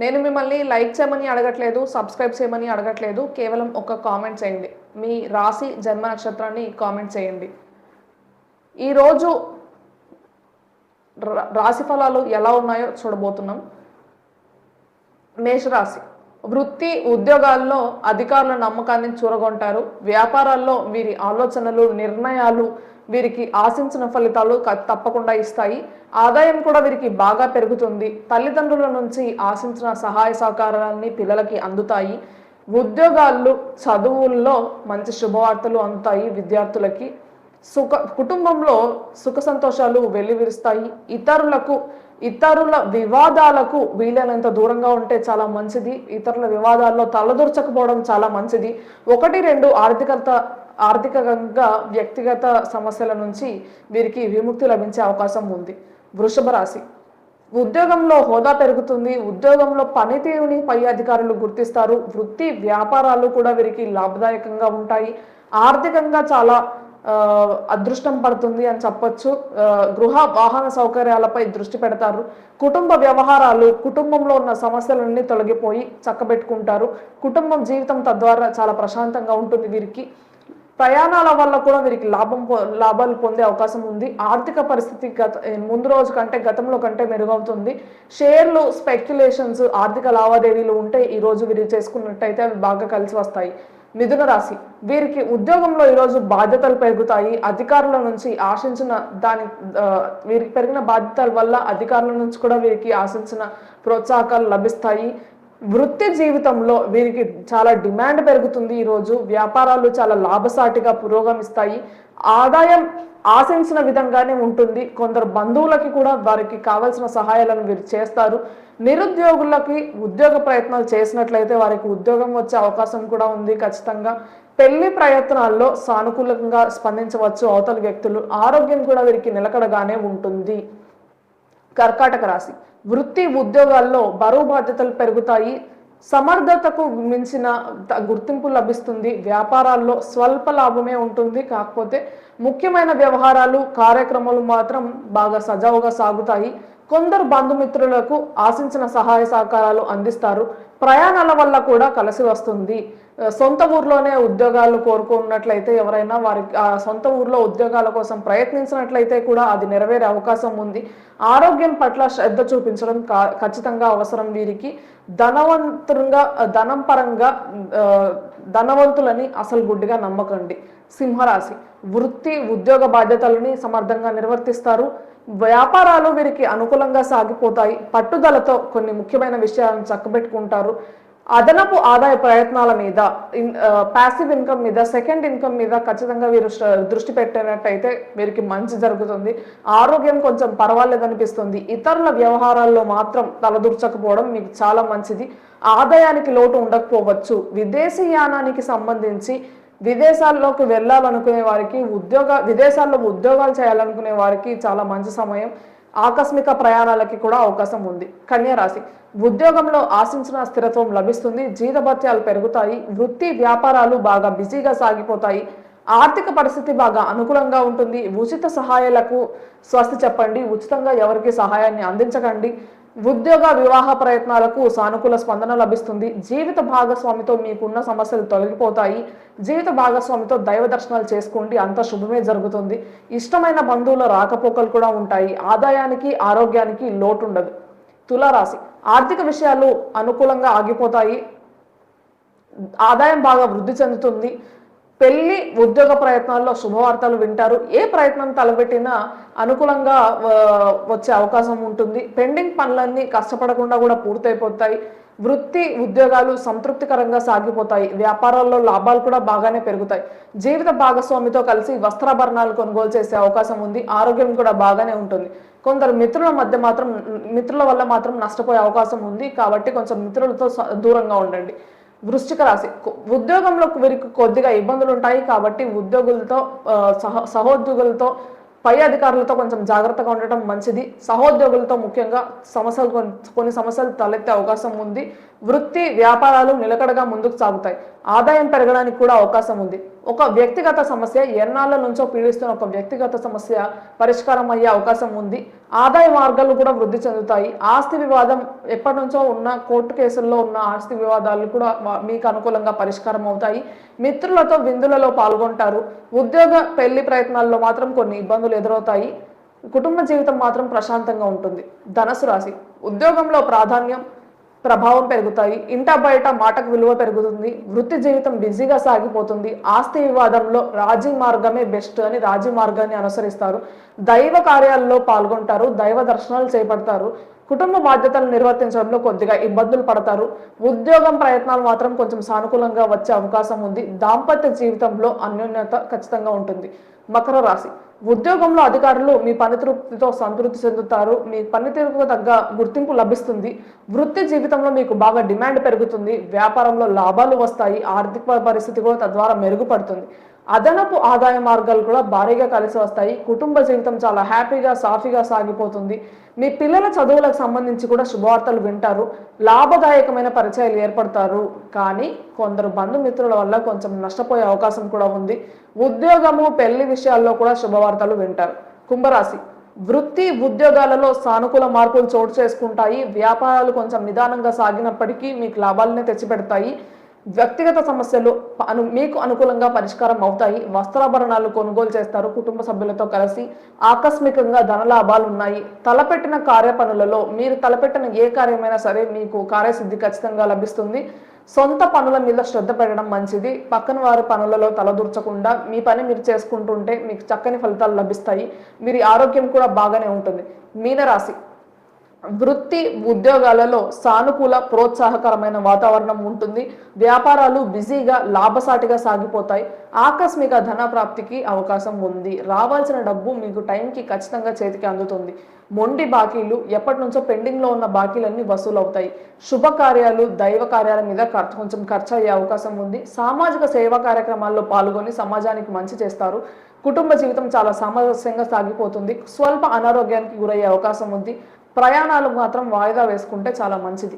నేను మిమ్మల్ని లైక్ చేయమని అడగట్లేదు, సబ్స్క్రైబ్ చేయమని అడగట్లేదు. కేవలం ఒక కామెంట్ చేయండి. మీ రాశి జన్మ నక్షత్రాన్ని కామెంట్ చేయండి. ఈరోజు రాశి ఫలాలు ఎలా ఉన్నాయో చూడబోతున్నాం. మేషరాశి. వృత్తి ఉద్యోగాల్లో అధికారుల నమ్మకాన్ని చూరగొంటారు. వ్యాపారాల్లో వీరి ఆలోచనలు, నిర్ణయాలు వీరికి ఆశించిన ఫలితాలు తప్పకుండా ఇస్తాయి. ఆదాయం కూడా వీరికి బాగా పెరుగుతుంది. తల్లిదండ్రుల నుంచి ఆశించిన సహాయ సహకారాన్ని పిల్లలకి అందుతాయి. ఉద్యోగాల్లో, చదువుల్లో మంచి శుభవార్తలు అందుతాయి విద్యార్థులకి. కుటుంబంలో సుఖ సంతోషాలు వెల్లివిరుస్తాయి. ఇతరుల వివాదాలకు వీలైనంత దూరంగా ఉంటే చాలా మంచిది. ఇతరుల వివాదాల్లో తలదూర్చకపోవడం చాలా మంచిది. 1-2 ఆర్థికంగా వ్యక్తిగత సమస్యల నుంచి వీరికి విముక్తి లభించే అవకాశం ఉంది. వృషభ రాశి. ఉద్యోగంలో హోదా పెరుగుతుంది. ఉద్యోగంలో పనితీరుని పై అధికారులు గుర్తిస్తారు. వృత్తి వ్యాపారాలు కూడా వీరికి లాభదాయకంగా ఉంటాయి. ఆర్థికంగా చాలా అదృష్టం పడుతుంది అని చెప్పొచ్చు. గృహ వాహన సౌకర్యాలపై దృష్టి పెడతారు. కుటుంబ వ్యవహారాలు, కుటుంబంలో ఉన్న సమస్యలన్నీ తొలగిపోయి చక్కబెట్టుకుంటారు. కుటుంబం జీవితం తద్వారా చాలా ప్రశాంతంగా ఉంటుంది. వీరికి ప్రయాణాల వల్ల కూడా వీరికి లాభాలు పొందే అవకాశం ఉంది. ఆర్థిక పరిస్థితి ముందు రోజు కంటే గతంలో కంటే మెరుగవుతుంది. షేర్లు, స్పెక్యులేషన్స్, ఆర్థిక లావాదేవీలు ఉంటే ఈ రోజు వీరు చేసుకున్నట్టయితే అవి బాగా కలిసి వస్తాయి. మిథున రాశి. వీరికి ఉద్యోగంలో ఈరోజు బాధ్యతలు పెరుగుతాయి. అధికారుల నుంచి ఆశించిన వీరికి పెరిగిన బాధ్యతల వల్ల అధికారుల నుంచి కూడా వీరికి ఆశించిన ప్రోత్సాహకాలు లభిస్తాయి. వృత్తి జీవితంలో వీరికి చాలా డిమాండ్ పెరుగుతుంది. ఈరోజు వ్యాపారాలు చాలా లాభసాటిగా పురోగమిస్తాయి. ఆదాయం ఆశించిన విధంగానే ఉంటుంది. కొందరు బంధువులకి కూడా వారికి కావాల్సిన సహాయాలను వీరు చేస్తారు. నిరుద్యోగులకి ఉద్యోగ ప్రయత్నాలు చేసినట్లయితే వారికి ఉద్యోగం వచ్చే అవకాశం కూడా ఉంది ఖచ్చితంగా. పెళ్లి ప్రయత్నాల్లో సానుకూలంగా స్పందించవచ్చు అవతలి వ్యక్తులు. ఆరోగ్యం కూడా వీరికి నిలకడగానే ఉంటుంది. కర్కాటక రాశి. వృత్తి ఉద్యోగాల్లో బరువు బాధ్యతలు పెరుగుతాయి. సమర్థతకు మించిన గుర్తింపు లభిస్తుంది. వ్యాపారాల్లో స్వల్ప లాభమే ఉంటుంది. కాకపోతే ముఖ్యమైన వ్యవహారాలు, కార్యక్రమాలు మాత్రం బాగా సజావుగా సాగుతాయి. కొందరు బంధుమిత్రులకు ఆశించిన సహాయ సహకారాలు అందిస్తారు. ప్రయాణాల వల్ల కూడా కలిసి వస్తుంది. సొంత ఊర్లోనే ఉద్యోగాలు కోరుకున్నట్లయితే ఎవరైనా వారికి సొంత ఊర్లో ఉద్యోగాల కోసం ప్రయత్నించినట్లయితే కూడా అది నెరవేరే అవకాశం ఉంది. ఆరోగ్యం పట్ల శ్రద్ధ చూపించడం ఖచ్చితంగా అవసరం. వీరికి ధనం పరంగా ధనవంతులని అసలు గుడ్డిగా నమ్మకండి. సింహరాశి. వృత్తి ఉద్యోగ బాధ్యతలని సమర్థంగా నిర్వర్తిస్తారు. వ్యాపారాలు వీరికి అనుకూలంగా సాగిపోతాయి. పట్టుదలతో కొన్ని ముఖ్యమైన విషయాలను చక్కబెట్టుకుంటారు. అదనపు ఆదాయ ప్రయత్నాల మీద, ప్యాసివ్ ఇన్కమ్ మీద, సెకండ్ ఇన్కమ్ మీద ఖచ్చితంగా వీరు దృష్టి పెట్టినట్టయితే వీరికి మంచి జరుగుతుంది. ఆరోగ్యం కొంచెం పర్వాలేదనిపిస్తుంది. ఇతరుల వ్యవహారాల్లో మాత్రం తలదూర్చకపోవడం మీకు చాలా మంచిది. ఆదాయానికి లోటు ఉండకపోవచ్చు. విదేశీయానానికి సంబంధించి విదేశాల్లోకి వెళ్ళాలనుకునే వారికి, విదేశాల్లో ఉద్యోగాలు చేయాలనుకునే వారికి చాలా మంచి సమయం. ఆకస్మిక ప్రయాణాలకి కూడా అవకాశం ఉంది. కన్యా రాశి. ఉద్యోగంలో ఆశించిన స్థిరత్వం లభిస్తుంది. జీతభత్యాలు పెరుగుతాయి. వృత్తి వ్యాపారాలు బాగా బిజీగా సాగిపోతాయి. ఆర్థిక పరిస్థితి బాగా అనుకూలంగా ఉంటుంది. ఉచిత సహాయాలకు స్వస్తి చెప్పండి. ఉచితంగా ఎవరికి సహాయాన్ని అందించకండి. ఉద్యోగ వివాహ ప్రయత్నాలకు సానుకూల స్పందన లభిస్తుంది. జీవిత భాగస్వామితో మీకున్న సమస్యలు తొలగిపోతాయి. జీవిత భాగస్వామితో దైవ దర్శనాలు చేసుకోండి. అంత శుభమే జరుగుతుంది. ఇష్టమైన బంధువుల రాకపోకలు కూడా ఉంటాయి. ఆదాయానికి, ఆరోగ్యానికి లోటు ఉండదు. తులారాశి. ఆర్థిక విషయాలు అనుకూలంగా ఆగిపోతాయి. ఆదాయం బాగా వృద్ధి చెందుతుంది. పెళ్లి, ఉద్యోగ ప్రయత్నాల్లో శుభవార్తలు వింటారు. ఏ ప్రయత్నం తలపెట్టినా అనుకూలంగా వచ్చే అవకాశం ఉంటుంది. పెండింగ్ పనులన్నీ కష్టపడకుండా కూడా పూర్తయిపోతాయి. వృత్తి ఉద్యోగాలు సంతృప్తికరంగా సాగిపోతాయి. వ్యాపారాల్లో లాభాలు కూడా బాగానే పెరుగుతాయి. జీవిత భాగస్వామితో కలిసి వస్త్రాభరణాలు కొనుగోలు చేసే అవకాశం ఉంది. ఆరోగ్యం కూడా బాగానే ఉంటుంది. కొందరు మిత్రుల వల్ల మాత్రం నష్టపోయే అవకాశం ఉంది. కాబట్టి కొంచెం మిత్రులతో దూరంగా ఉండండి. వృశ్చిక రాశి. ఉద్యోగంలో వీరికి కొద్దిగా ఇబ్బందులు ఉంటాయి. కాబట్టి ఉద్యోగులతో, సహోద్యోగులతో, పై అధికారులతో కొంచెం జాగ్రత్తగా ఉండటం మంచిది. సహోద్యోగులతో ముఖ్యంగా కొన్ని సమస్యలు తలెత్తే అవకాశం ఉంది. వృత్తి వ్యాపారాలు నిలకడగా ముందుకు సాగుతాయి. ఆదాయం పెరగడానికి కూడా అవకాశం ఉంది. ఒక వ్యక్తిగత సమస్య, ఎన్నాళ్ళ నుంచో పీడిస్తున్న ఒక వ్యక్తిగత సమస్య పరిష్కారం అయ్యే అవకాశం ఉంది. ఆదాయ మార్గాలు కూడా వృద్ధి చెందుతాయి. ఆస్తి వివాదం ఎప్పటి నుంచో ఉన్న కోర్టు కేసుల్లో ఉన్న ఆస్తి వివాదాలు కూడా మీకు అనుకూలంగా పరిష్కారం అవుతాయి. మిత్రులతో విందులలో పాల్గొంటారు. ఉద్యోగ పెళ్లి ప్రయత్నాల్లో మాత్రం కొన్ని ఇబ్బందులు ఎదురవుతాయి. కుటుంబ జీవితం మాత్రం ప్రశాంతంగా ఉంటుంది. ధనుసు రాశి, ఉద్యోగంలో ప్రాధాన్యం ప్రభావం పెరుగుతాయి. ఇంట బయట మాటకు విలువ పెరుగుతుంది. వృత్తి జీవితం బిజీగా సాగిపోతుంది. ఆస్తి వివాదంలో రాజీ మార్గమే బెస్ట్ అని రాజీ మార్గాన్ని అనుసరిస్తారు. దైవ కార్యాల్లో పాల్గొంటారు. దైవ దర్శనాలు చేపడతారు. కుటుంబ బాధ్యతలు నిర్వర్తించడంలో కొద్దిగా ఇబ్బందులు పడతారు. ఉద్యోగం ప్రయత్నాలు మాత్రం కొంచెం సానుకూలంగా వచ్చే అవకాశం ఉంది. దాంపత్య జీవితంలో అన్యోన్యత ఖచ్చితంగా ఉంటుంది. మకర రాశి, ఉద్యోగంలో అధికారులు మీ పనితీరుతో సంతృప్తి చెందుతారు. మీ పనితీరుకు తగ్గ గుర్తింపు లభిస్తుంది. వృత్తి జీవితంలో మీకు బాగా డిమాండ్ పెరుగుతుంది. వ్యాపారంలో లాభాలు వస్తాయి. ఆర్థిక పరిస్థితి కూడా తద్వారా మెరుగుపడుతుంది. అదనపు ఆదాయ మార్గాలు కూడా భారీగా కలిసి వస్తాయి. కుటుంబ జీవితం చాలా హ్యాపీగా సాఫీగా సాగిపోతుంది. మీ పిల్లల చదువులకు సంబంధించి కూడా శుభవార్తలు వింటారు. లాభదాయకమైన పరిచయాలు ఏర్పడతారు. కానీ కొందరు బంధుమిత్రుల వల్ల కొంచెం నష్టపోయే అవకాశం కూడా ఉంది. ఉద్యోగము పెళ్లి విషయాల్లో కూడా శుభవార్తలు వింటారు. కుంభరాశి, వృత్తి ఉద్యోగాలలో సానుకూల మార్పులు చోటు చేసుకుంటాయి. వ్యాపారాలు కొంచెం నిదానంగా సాగినప్పటికీ మీకు లాభాలనే తెచ్చిపెడతాయి. వ్యక్తిగత సమస్యలు మీకు అనుకూలంగా పరిష్కారం అవుతాయి. వస్త్రాభరణాలు కొనుగోలు చేస్తారు. కుటుంబ సభ్యులతో కలిసి ఆకస్మికంగా ధనలాభాలు ఉన్నాయి. తలపెట్టిన కార్యపనులలో మీరు తలపెట్టిన ఏ కార్యమైనా సరే మీకు కార్యసిద్ధి ఖచ్చితంగా లభిస్తుంది. సొంత పనుల మీద శ్రద్ధ పెట్టడం మంచిది. పక్కన వారి పనులలో తలదూర్చకుండా మీ పని మీరు చేసుకుంటుంటే మీకు చక్కని ఫలితాలు లభిస్తాయి. వీరి ఆరోగ్యం కూడా బాగానే ఉంటుంది. మీనరాశి, వృత్తి ఉద్యోగాలలో సానుకూల ప్రోత్సాహకరమైన వాతావరణం ఉంటుంది. వ్యాపారాలు బిజీగా లాభసాటిగా సాగిపోతాయి. ఆకస్మిక ధన ప్రాప్తికి అవకాశం ఉంది. రావాల్సిన డబ్బు మీకు టైంకి ఖచ్చితంగా చేతికి అందుతుంది. మొండి బాకీలు, ఎప్పటి నుంచో పెండింగ్లో ఉన్న బాకీలన్నీ వసూలు అవుతాయి. శుభకార్యాలు దైవ కార్యాల మీద కొంచెం ఖర్చు అయ్యే అవకాశం ఉంది. సామాజిక సేవా కార్యక్రమాల్లో పాల్గొని సమాజానికి మంచి చేస్తారు. కుటుంబ జీవితం చాలా సామరస్యంగా సాగిపోతుంది. స్వల్ప అనారోగ్యానికి గురయ్యే అవకాశం ఉంది. ప్రయాణాలు మాత్రం వాయిదా వేసుకుంటే చాలా మంచిది.